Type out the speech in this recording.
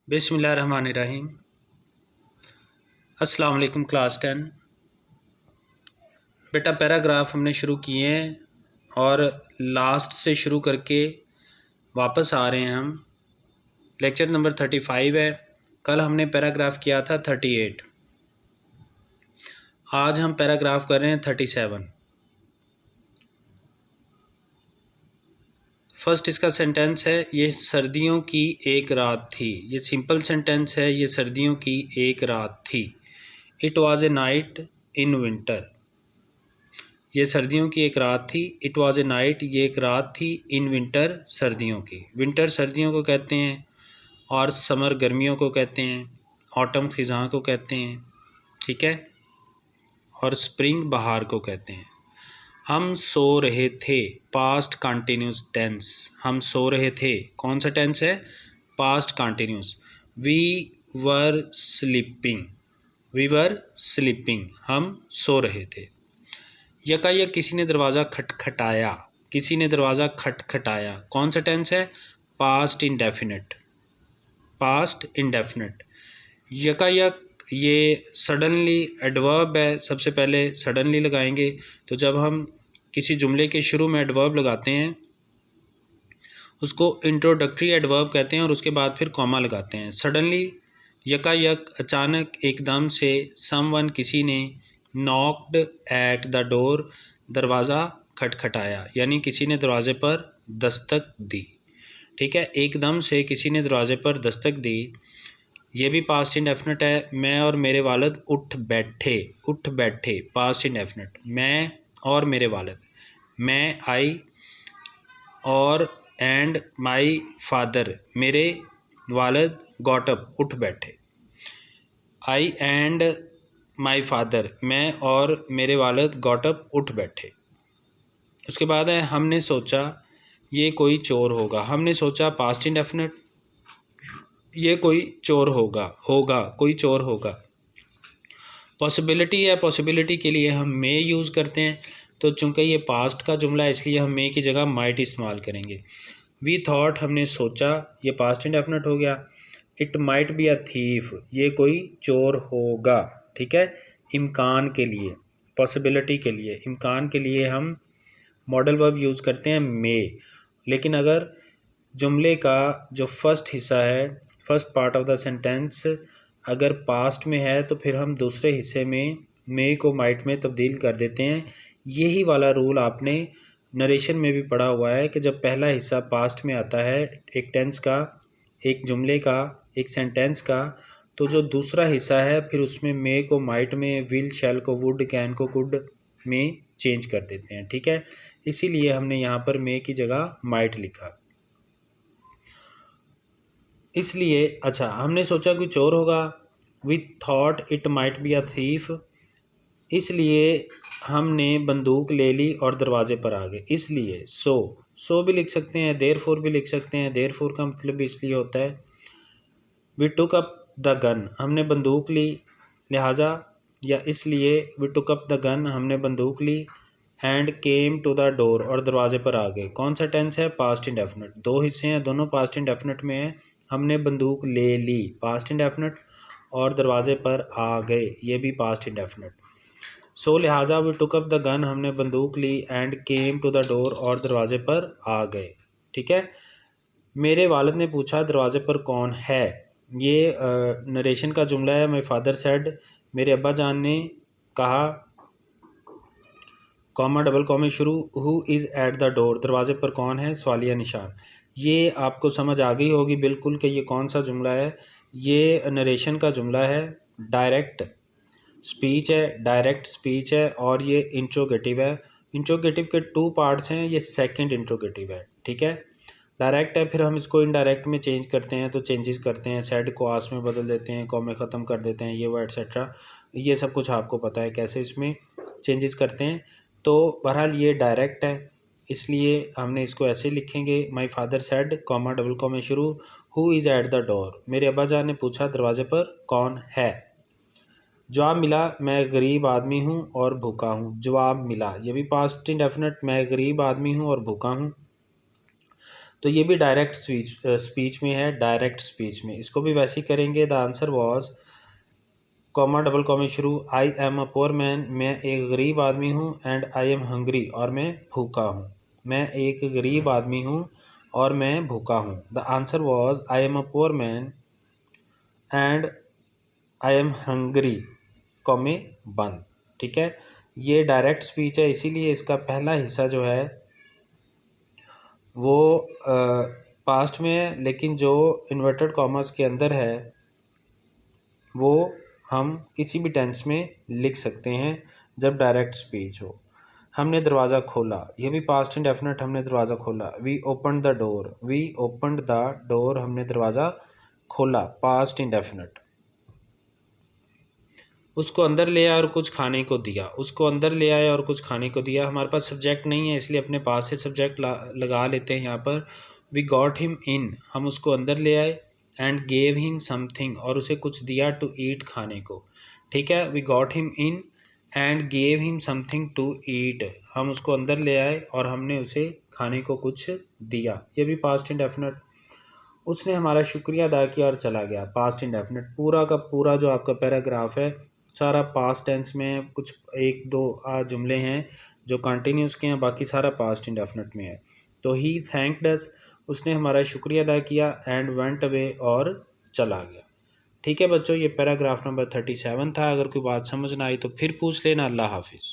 बिस्मिल्लाहिर्रहमानिर्रहीम। अस्सलाम वालेकुम क्लास 10। बेटा पैराग्राफ हमने शुरू किए हैं और लास्ट से शुरू करके वापस आ रहे हैं हम। लेक्चर नंबर 35 है। कल हमने पैराग्राफ किया था 38। आज हम पैराग्राफ कर रहे हैं 37। फर्स्ट इसका सेंटेंस है, ये सर्दियों की एक रात थी। ये सिंपल सेंटेंस है, ये सर्दियों की एक रात थी। It was a night in winter. ये सर्दियों की एक रात थी। इट वॉज ए नाइट, ये एक रात थी। इन विंटर, सर्दियों की। विंटर सर्दियों को कहते हैं और समर गर्मियों को कहते हैं। ऑटम ख़िज़ां को कहते हैं, ठीक है। और स्प्रिंग बहार को कहते हैं। हम सो रहे थे, पास्ट कंटिन्यूस टेंस। हम सो रहे थे, कौन सा टेंस है? Past continuous. We were sleeping. We were sleeping, हम सो रहे थे। यकायक किसी ने दरवाज़ा खटखटाया। किसी ने दरवाज़ा खटखटाया, कौन सा टेंस है? Past indefinite. Past indefinite. यकायक ये सडनली एडवर्ब है। सबसे पहले सडनली लगाएंगे। तो जब हम किसी जुमले के शुरू में एडवर्ब लगाते हैं उसको इंट्रोडक्टरी एडवर्ब कहते हैं और उसके बाद फिर कॉमा लगाते हैं। सडनली, यकायक, अचानक, एकदम से। समवन, किसी ने। नॉक्ड एट द डोर, दरवाज़ा खटखटाया, यानी किसी ने दरवाजे पर दस्तक दी, ठीक है। एकदम से किसी ने दरवाजे पर दस्तक दी, ये भी पास्ट इंडेफिनिट है। मैं और मेरे वालिद उठ बैठे। उठ बैठे, पास्ट इंडेफिनिट। मैं और मेरे वालिद। मैं, आई, और एंड माई फादर, मेरे वालिद गॉट अप, उठ बैठे। आई एंड माई फादर, मैं और मेरे वालिद गॉट अप, उठ बैठे। उसके बाद है हमने सोचा ये कोई चोर होगा। हमने सोचा, पास्ट इंडेफिनिट। ये कोई चोर होगा, होगा, कोई चोर होगा। पॉसिबिलिटी है, पॉसिबिलिटी के लिए हम मे यूज़ करते हैं। तो चूंकि ये पास्ट का जुमला है इसलिए हम मे की जगह माइट इस्तेमाल करेंगे। वी थॉट, हमने सोचा, ये पास्ट इंडेफिनिट हो गया। It might be a thief, ये कोई चोर होगा, ठीक है। इम्कान के लिए, पॉसिबिलिटी के लिए, इम्कान के लिए हम मॉडल वर्ब यूज़ करते हैं मे। लेकिन अगर जुमले का जो फर्स्ट हिस्सा है, first part of the sentence अगर पास्ट में है तो फिर हम दूसरे हिस्से में मे को माइट में तब्दील कर देते हैं। यही वाला रूल आपने नरेशन में भी पढ़ा हुआ है कि जब पहला हिस्सा पास्ट में आता है एक टेंस का, एक जुमले का, एक सेंटेंस का, तो जो दूसरा हिस्सा है फिर उसमें मे को माइट में, विल, शैल को वुड, कैन को कुड में चेंज कर देते हैं, ठीक है। इसीलिए हमने यहाँ पर मे की जगह माइट लिखा। इसलिए अच्छा, हमने सोचा कोई चोर होगा। We thought it might be a thief, इसलिए हमने बंदूक ले ली और दरवाजे पर आ गए। इसलिए सो भी लिख सकते हैं, देयरफॉर भी लिख सकते हैं। देयरफॉर का मतलब इसलिए होता है। We took up the gun, हमने बंदूक ली, लिहाजा या इसलिए। We took up the gun, हमने बंदूक ली। And came to the door, और दरवाजे पर आ गए। कौन सा टेंस है? Past indefinite. दो हिस्से हैं, दोनों पास्ट इंडेफिनिट में हैं। हमने बंदूक ले ली, पास्ट इंडेफिनिट, और दरवाजे पर आ गए, ये भी पास्ट इंडेफिनिट। सो लिहाजा we took up the gun, हमने बंदूक ली। And came to the door, और दरवाजे पर आ गए, ठीक है। मेरे वालिद ने पूछा दरवाजे पर कौन है। ये नरेशन का जुमला है। माई फादर सेड, मेरे अब्बा जान ने कहा, कॉमा डबल कॉमे शुरू, who is at the door, दरवाजे पर कौन है, सवालिया निशान। ये आपको समझ आ गई होगी बिल्कुल कि ये कौन सा जुमला है। ये नरेशन का जुमला है, डायरेक्ट स्पीच है, डायरेक्ट स्पीच है, और ये इंट्रोगेटिव है। इंट्रोगेटिव के टू पार्ट्स हैं, ये सेकंड इंट्रोगेटिव है, ठीक है। डायरेक्ट है, फिर हम इसको इनडायरेक्ट में चेंज करते हैं, तो चेंजेस करते हैं, सेड को आस में बदल देते हैं, कॉमे ख़त्म कर देते हैं, ये वो एट्सेट्रा। ये सब कुछ आपको पता है कैसे इसमें चेंजेस करते हैं। तो बहरहाल ये डायरेक्ट है, इसलिए हमने इसको ऐसे लिखेंगे। My father said, comma double कॉमे शुरू, who is at the door, मेरे अब्बा जान ने पूछा दरवाजे पर कौन है। जवाब मिला, मैं गरीब आदमी हूँ और भूखा हूँ। जवाब मिला, ये भी पास्ट इंडेफिनिट। मैं गरीब आदमी हूँ और भूखा हूँ। तो ये भी डायरेक्ट स्पीच में है, डायरेक्ट स्पीच में। इसको भी वैसे ही करेंगे। The answer was comma double comma शुरू, I am a poor man, मैं एक गरीब आदमी हूँ, एंड आई एम हंग्री, और मैं भूखा हूँ। मैं एक गरीब आदमी हूँ और मैं भूखा हूँ। The answer was I am a poor man and I am hungry, कॉमे बंद। ठीक है, ये डायरेक्ट स्पीच है, इसीलिए इसका पहला हिस्सा जो है वो पास्ट में है, लेकिन जो इन्वर्टेड कॉमर्स के अंदर है वो हम किसी भी टेंस में लिख सकते हैं जब डायरेक्ट स्पीच हो। हमने दरवाज़ा खोला, ये भी पास्ट इंडेफिनिट, हमने दरवाज़ा खोला। We opened the door, we opened the door, हमने दरवाज़ा खोला, पास्ट इंडेफिनिट। उसको अंदर ले आया और कुछ खाने को दिया, उसको अंदर ले आया और कुछ खाने को दिया। हमारे पास सब्जेक्ट नहीं है इसलिए अपने पास से सब्जेक्ट लगा लेते हैं यहाँ पर। वी गॉट हिम इन, हम उसको अंदर ले आए, एंड गेव हिम समथिंग, और उसे कुछ दिया, टू ईट, खाने को। ठीक है, we got him in and gave him something to eat, हम उसको अंदर ले आए और हमने उसे खाने को कुछ दिया, ये भी पास्ट इंडेफिनिट। उसने हमारा शुक्रिया अदा किया और चला गया, पास्ट इंडेफिनिट। पूरा का पूरा जो आपका पैराग्राफ है सारा पास्ट टेंस में, कुछ एक दो जुमले हैं जो कंटिन्यूस के हैं, बाकी सारा पास्ट इंडेफिनिट में है। तो ही थैंक्ड अस, उसने हमारा शुक्रिया अदा किया, एंड वेंट अवे, और चला गया। ठीक है बच्चों, ये पैराग्राफ नंबर 37 था। अगर कोई बात समझ ना आई तो फिर पूछ लेना। अल्लाह हाफिज़।